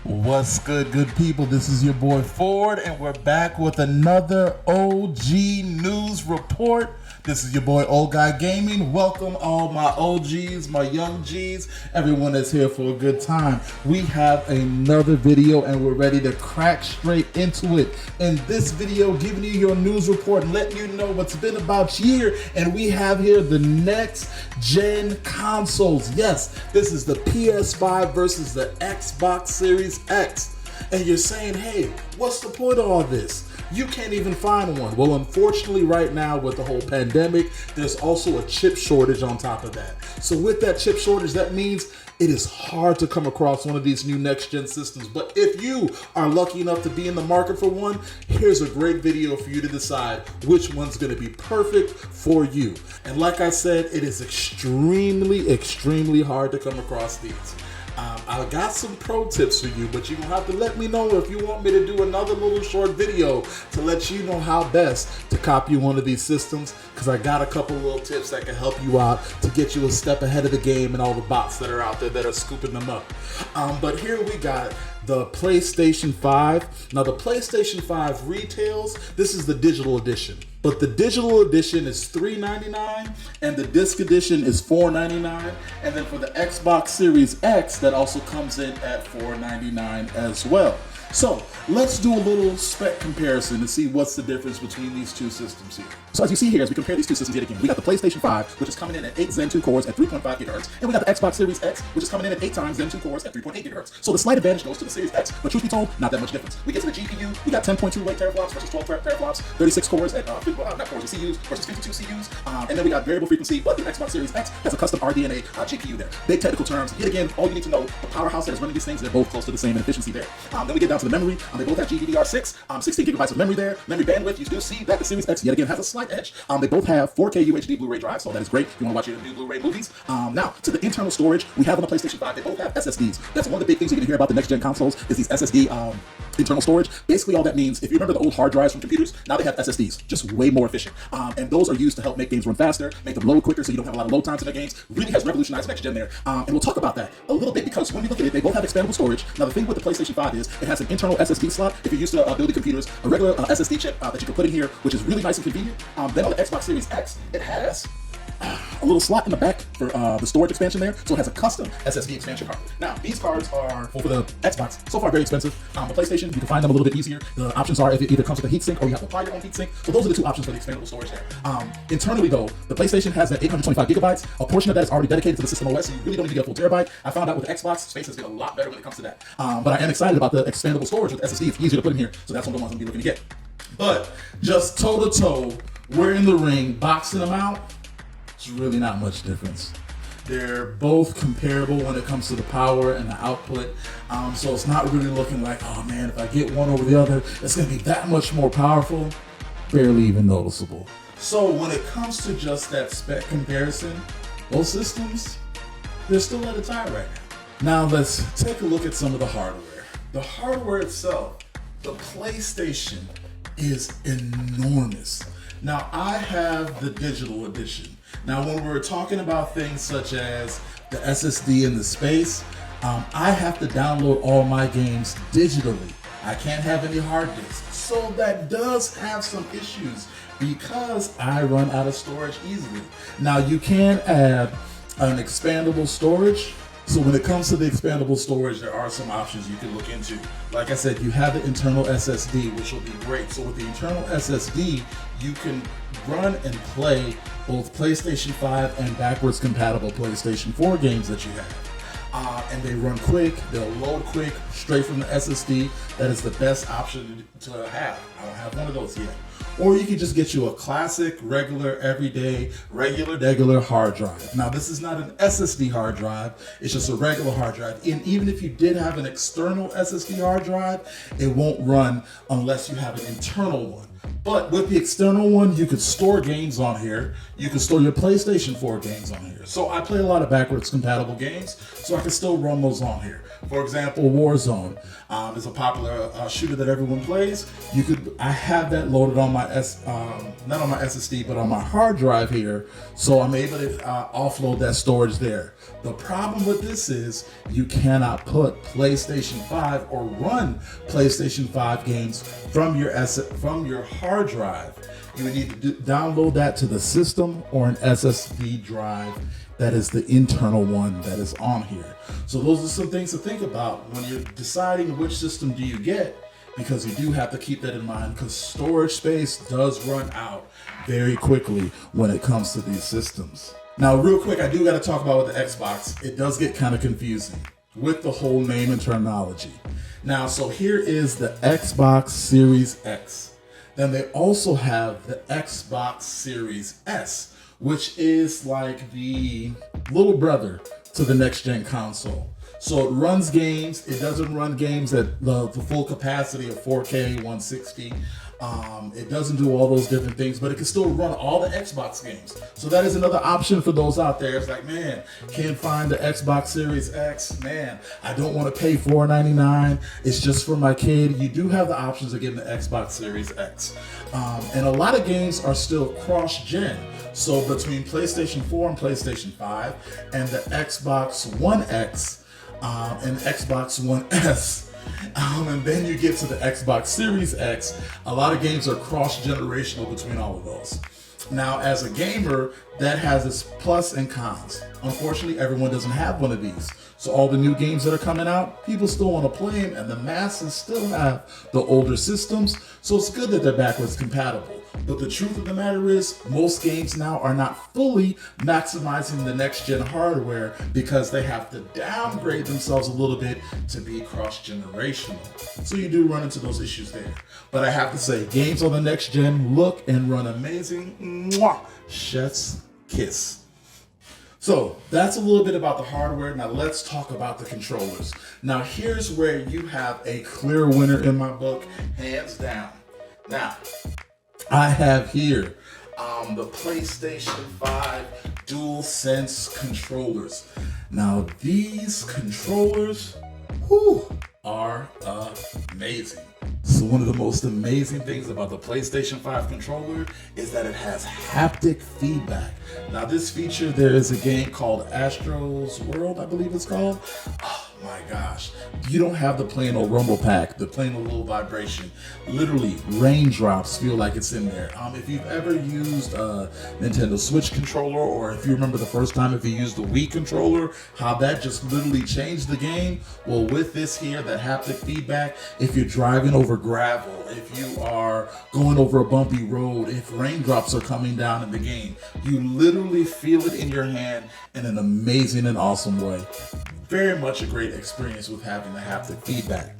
What's good people? This is your boy Ford, and we're back with another OG news report. This is your boy Old Guy Gaming. Welcome all my OGs, my young Gs, everyone that's here for a good time. We have another video and we're ready to crack straight into it. In this video, giving you your news report and letting you know what's been about year. And we have here the next gen consoles. Yes, this is the PS5 versus the Xbox Series X. And you're saying, hey, what's the point of all this? You can't even find one. Well, unfortunately, right now with the whole pandemic, there's also a chip shortage on top of that. So with that chip shortage, that means it is hard to come across one of these new next-gen systems. But if you are lucky enough to be in the market for one, here's a great video for you to decide which one's going to be perfect for you. And like I said, it is extremely hard to come across these. I got some pro tips for you, but you're going to have to let me know if you want me to do another little short video to let you know how best to copy one of these systems, because I got a couple little tips that can help you out to get you a step ahead of the game and all the bots that are out there that are scooping them up. But here we got the PlayStation 5. Now the PlayStation 5 retails, this is the digital edition. But the digital edition is $399 and the disc edition is $499. And then for the Xbox Series X, that also comes in at $499 as well. So let's do a little spec comparison to see what's the difference between these two systems here. So as you see here, as we compare these two systems yet again, we got the PlayStation 5, which is coming in at 8 Zen 2 cores at 3.5 GHz, and we got the Xbox Series X, which is coming in at 8 times Zen 2 cores at 3.8 GHz. So the slight advantage goes to the Series X, but truth be told, not that much difference. We get to the GPU, we got 10.28 teraflops versus 12 teraflops, 36 cores at, not cores, CUs versus 52 CUs, and then we got variable frequency, but the Xbox Series X has a custom RDNA GPU there. Big technical terms. Yet again, all you need to know, the powerhouse that is running these things, they're both close to the same in efficiency there. Then we get down to the memory. They both have GDDR6, 16 gigabytes of memory there. Memory bandwidth, you still see that the Series X yet again has a slight edge. They both have 4K UHD Blu-ray drives, so that is great if you want to watch your new Blu-ray movies. Now, to the internal storage, we have on the PlayStation 5, they both have SSDs. That's one of the big things you're going to hear about the next-gen consoles is these SSD internal storage. Basically, all that means, if you remember the old hard drives from computers, now they have SSDs, just way more efficient. And those are used to help make games run faster, make them load quicker so you don't have a lot of load times in the games. Really has revolutionized next-gen there. And we'll talk about that a little bit because when we look at it, they both have expandable storage. Now, the thing with the PlayStation 5 is it has an internal SSD slot. If you're used to building computers, a regular SSD chip that you can put in here, which is really nice and convenient. Then on the Xbox Series X, it has a little slot in the back for the storage expansion there, so it has a custom SSD expansion card. Now, these cards are, well, for the Xbox, so far very expensive. The PlayStation, you can find them a little bit easier. The options are if it either comes with a heatsink or you have to apply your own heatsink. So those are the two options for the expandable storage there. Internally though, the PlayStation has that 825 gigabytes. A portion of that is already dedicated to the system OS, so you really don't need to get a full terabyte. I found out with the Xbox, space has been a lot better when it comes to that. But I am excited about the expandable storage with SSD. It's easier to put in here, so that's one of the ones I'm gonna be looking to get. But just toe to toe, we're in the ring, boxing them out. It's really not much difference. They're both comparable when it comes to the power and the output. So it's not really looking like, oh man, if I get one over the other, it's gonna be that much more powerful. Barely even noticeable. So when it comes to just that spec comparison, both systems, they're still at a tie right now. Now let's take a look at some of the hardware. The hardware itself, the PlayStation is enormous. Now I have the digital edition. Now when we're talking about things such as the SSD and the space, I have to download all my games digitally. I can't have any hard disks. So that does have some issues because I run out of storage easily. Now you can add an expandable storage. So when it comes to the expandable storage, there are some options you can look into. Like I said, you have the internal SSD, which will be great. So with the internal SSD, you can run and play both PlayStation 5 and backwards compatible PlayStation 4 games that you have. And they run quick, they'll load quick, straight from the SSD. That is the best option to have. I don't have one of those yet. Or you can just get you a classic, regular, everyday, regular hard drive. Now this is not an SSD hard drive, it's just a regular hard drive. And even if you did have an external SSD hard drive, it won't run unless you have an internal one. But with the external one, you could store games on here. You can store your PlayStation 4 games on here. So I play a lot of backwards compatible games, so I can still run those on here. For example, Warzone is a popular shooter that everyone plays. I have that loaded on my not on my SSD, but on my hard drive here, so I'm able to offload that storage there. The problem with this is you cannot put PlayStation 5 or run PlayStation 5 games from your hard drive. You would need to download that to the system or an SSD drive. That is the internal one that is on here. So those are some things to think about when you're deciding which system do you get, because you do have to keep that in mind, because storage space does run out very quickly when it comes to these systems. Now, real quick, I do got to talk about with the Xbox. It does get kind of confusing with the whole name and terminology. Now, so here is the Xbox Series X. Then they also have the Xbox Series S, which is like the little brother to the next gen console. So it runs games. It doesn't run games at the full capacity of 4K, 160. It doesn't do all those different things, but it can still run all the Xbox games. So that is another option for those out there. It's like, man, can't find the Xbox Series X. Man, I don't want to pay $499. It's just for my kid. You do have the options of getting the Xbox Series X. And a lot of games are still cross-gen. So between PlayStation 4 and PlayStation 5 and the Xbox One X and Xbox One S, and then you get to the Xbox Series X, a lot of games are cross-generational between all of those. Now, as a gamer, that has its plus and cons. Unfortunately, everyone doesn't have one of these. So all the new games that are coming out, people still want to play them, and the masses still have the older systems. So it's good that they're backwards compatible. But the truth of the matter is, most games now are not fully maximizing the next-gen hardware because they have to downgrade themselves a little bit to be cross-generational. So you do run into those issues there. But I have to say, games on the next-gen look and run amazing. Mwah! Chef's kiss. So that's a little bit about the hardware. Now let's talk about the controllers. Now here's where you have a clear winner in my book, hands down. Now, I have here the PlayStation 5 DualSense controllers. Now these controllers are amazing. So one of the most amazing things about the PlayStation 5 controller is that it has haptic feedback. Now this feature, there is a game called Astro's World, I believe it's called. Oh my gosh. You don't have the plain old rumble pack, the plain old little vibration. Literally, raindrops feel like it's in there. If you've ever used a Nintendo Switch controller, or if you remember the first time if you used the Wii controller, how that just literally changed the game. Well, with this here, that haptic feedback, if you're driving over gravel, if you are going over a bumpy road, if raindrops are coming down in the game, you literally feel it in your hand in an amazing and awesome way. Very much a great experience with having the haptic feedback.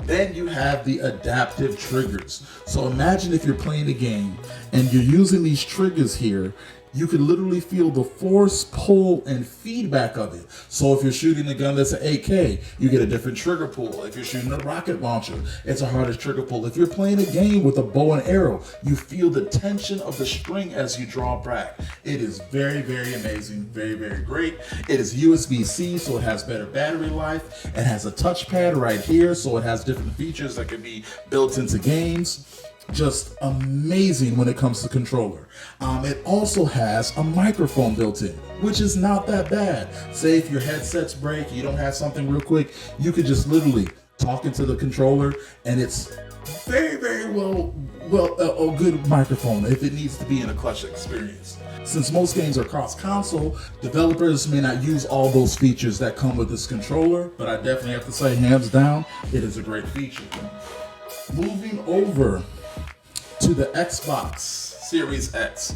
Then you have the adaptive triggers. So imagine if you're playing a game and you're using these triggers here, you can literally feel the force, pull, and feedback of it. So if you're shooting a gun that's an AK, you get a different trigger pull. If you're shooting a rocket launcher, it's a harder trigger pull. If you're playing a game with a bow and arrow, you feel the tension of the string as you draw back. It is very, very amazing. Very, very great. It is USB-C, so it has better battery life. It has a touchpad right here, so it has different features that can be built into games. Just amazing when it comes to controller. It also has a microphone built in, which is not that bad. Say if your headsets break, you don't have something real quick, you could just literally talk into the controller, and it's very, very well a good microphone if it needs to be in a clutch experience. Since most games are cross-console, developers may not use all those features that come with this controller, but I definitely have to say, hands down, it is a great feature. Moving over to the Xbox Series X.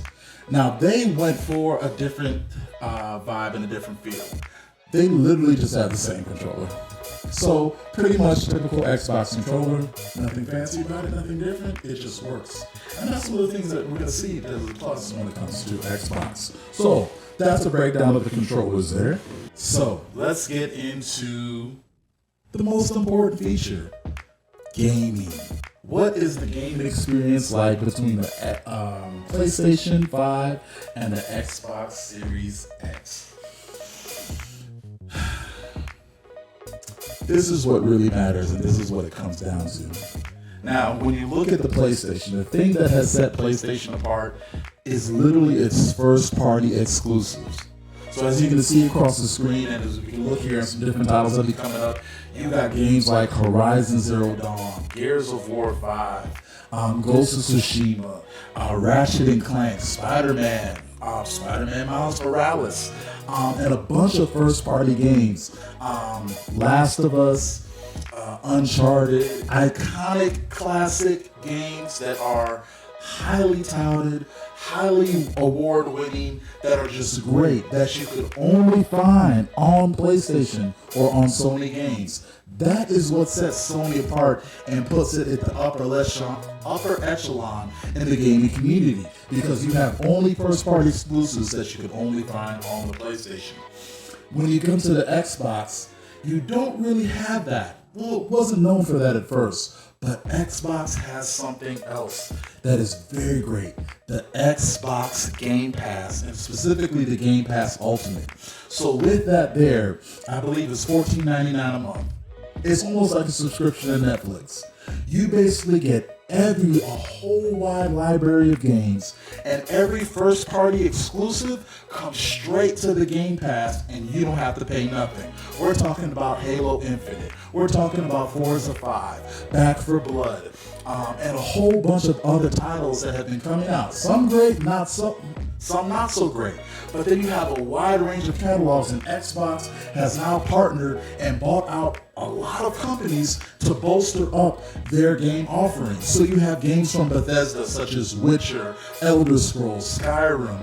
Now they went for a different vibe and a different feel. They literally just have the same controller. So pretty much typical Xbox controller, nothing fancy about it, nothing different, it just works. And that's one of the things that we're gonna see as a plus when it comes to Xbox. So that's a breakdown of the controllers there. So let's get into the most important feature, gaming. What is the gaming experience like between the PlayStation 5 and the Xbox Series X? This is what really matters, and this is what it comes down to. Now, when you look at the PlayStation, the thing that has set PlayStation apart is literally its first-party exclusives. So as you can see across the screen, and as we can look here, some different titles that be coming up, you got games like Horizon Zero Dawn, Gears of War 5, Ghost of Tsushima, Ratchet and Clank, Spider-Man Miles Morales, and a bunch of first-party games. Last of Us, Uncharted, iconic classic games that are highly touted, highly award-winning, that are just great, that you could only find on PlayStation or on Sony games. That is what sets Sony apart and puts it at the upper echelon in the gaming community, because you have only first-party exclusives that you could only find on the PlayStation. When you come to the Xbox, you don't really have that. Well, it wasn't known for that at first, but Xbox has something else that is very great. The Xbox Game Pass, and specifically the Game Pass Ultimate. So with that there, I believe it's $14.99 a month. It's almost like a subscription to Netflix. You basically get a whole wide library of games, and every first party exclusive comes straight to the Game Pass, and you don't have to pay nothing. We're talking about Halo Infinite. We're talking about Forza 5, Back 4 Blood, and a whole bunch of other titles that have been coming out. Some great, some not so great. But then you have a wide range of catalogs, and Xbox has now partnered and bought out a lot of companies to bolster up their game offerings. So you have games from Bethesda such as Witcher, Elder Scrolls, Skyrim.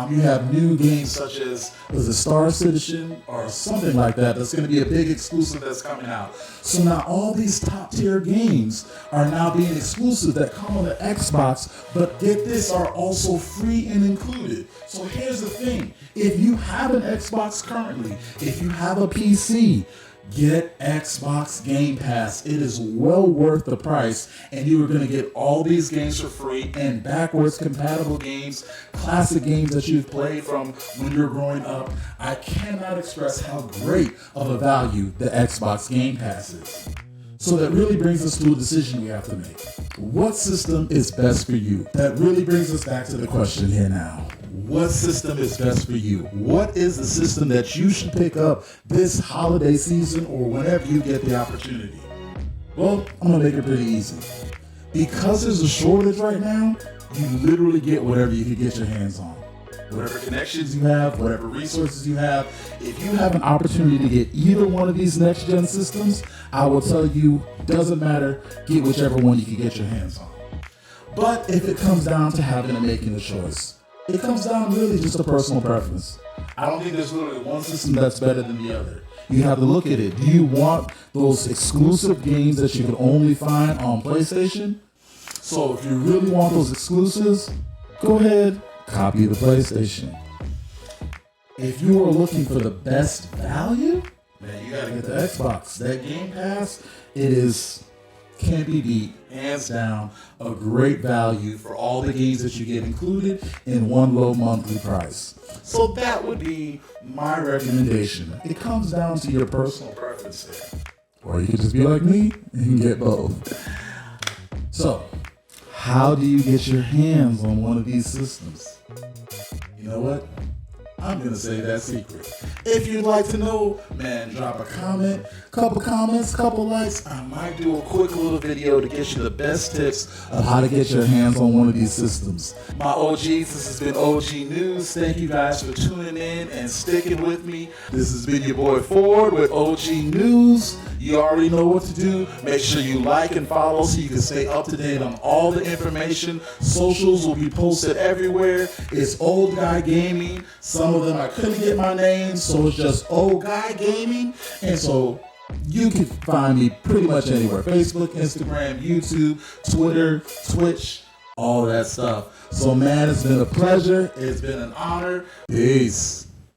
You have new games such as Star Citizen or something like that. That's going to be a big exclusive that's coming out. So now all these top tier games are now being exclusive that come on the Xbox, but get this, are also free and included. So here's the thing. If you have an Xbox currently, if you have a PC, get Xbox Game Pass. It is well worth the price, and you are going to get all these games for free, and backwards compatible games, classic games that you've played from when you're growing up. I cannot express how great of a value the Xbox Game Pass is. So that really brings us to a decision we have to make. What system is best for you? That really brings us back to the question here now. What system is best for you? What is the system that you should pick up this holiday season or whenever you get the opportunity? Well, I'm going to make it pretty easy. Because there's a shortage right now, you literally get whatever you can get your hands on. Whatever connections you have, whatever resources you have. If you have an opportunity to get either one of these next-gen systems, I will tell you, doesn't matter, get whichever one you can get your hands on. But if it comes down to having and making a choice, it comes down really just to personal preference. I don't think there's literally one system that's better than the other. You have to look at it. Do you want those exclusive games that you can only find on PlayStation? So if you really want those exclusives, go ahead, copy the PlayStation. If you are looking for the best value, man, you gotta get the Xbox. That Game Pass, can't be beat, hands down, a great value for all the games that you get included in one low monthly price. So that would be my recommendation. It comes down to your personal preference there. Or you could just be like me and get both. So, how do you get your hands on one of these systems? You know what? I'm going to say that secret. If you'd like to know, man, drop a comment, couple comments, couple likes. I might do a quick little video to get you the best tips of how to get your hands on one of these systems. My OGs, this has been OG News. Thank you guys for tuning in and sticking with me. This has been your boy Ford with OG News. You already know what to do. Make sure you like and follow so you can stay up to date on all the information. Socials will be posted everywhere. It's Old Guy Gaming. Some of them I couldn't get my name, so it's just Old Guy Gaming. And so you can find me pretty much anywhere. Facebook, Instagram, YouTube, Twitter, Twitch, all that stuff. So man, it's been a pleasure. It's been an honor. Peace.